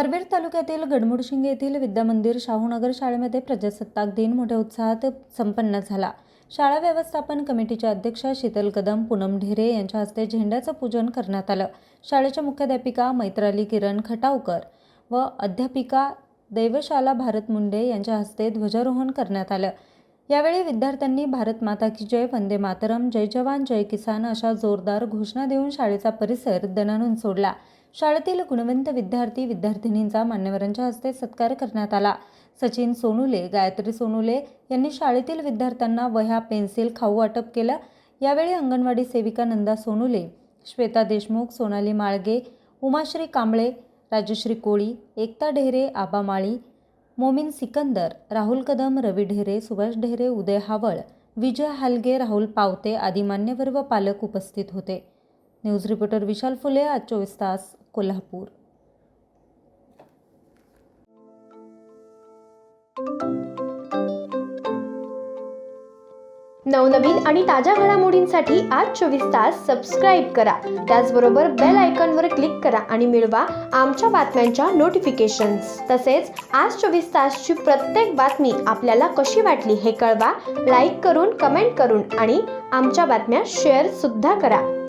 करवीर तालुक्यातील गडमुडशिंगे येथील विद्यामंदिर शाहूनगर शाळेमध्ये प्रजासत्ताक दिन मोठ्या उत्साहात संपन्न झाला। शाळा व्यवस्थापन कमिटीच्या अध्यक्षा शीतल कदम पूनम ढेरे यांच्या हस्ते झेंड्याचं पूजन करण्यात आलं। शाळेच्या मुख्याध्यापिका मैत्राली किरण खटावकर व अध्यापिका दैवशाला भारत मुंडे यांच्या हस्ते ध्वजारोहण करण्यात आलं। यावेळी विद्यार्थ्यांनी भारत माता की जय, वंदे मातरम, जय जवान जय किसान अशा जोरदार घोषणा देऊन शाळेचा परिसर दणाणून सोडला। शाळेतील गुणवंत विद्यार्थी-विद्यार्थिनींचा मान्यवरांच्या हस्ते सत्कार करण्यात आला। सचिन सोनुले, गायत्री सोनुले यांनी शाळेतील विद्यार्थ्यांना वह्या, पेन्सिल, खाऊ वाटप केलं। यावेळी अंगणवाडी सेविका नंदा सोनुले, श्वेता देशमुख, सोनाली माळगे, उमाश्री कांबळे, राजश्री कोळी, एकता ढेरे, आबा माळी, मोमीन सिकंदर, राहुल कदम, रवी ढेरे, सुभाष ढेरे, उदय हावळ, विजय हालगे, राहुल पावते आदी मान्यवर व पालक उपस्थित होते। न्यूज रिपोर्टर विशाल फुले, आज 24 तास, कोल्हापूर। नवनवीन आणि ताज्या घडामोडींसाठी आज 24 तास सबस्क्राईब करा। त्याचबरोबर बेल आयकॉनवर क्लिक करा आणि मिळवा आमच्या बातम्यांच्या नोटिफिकेशन्स। तसेच आज 24 तासची प्रत्येक बातमी आपल्याला कशी वाटली हे कळवा, लाईक करून, कमेंट करून आणि आमच्या बातम्या शेअर सुद्धा करा।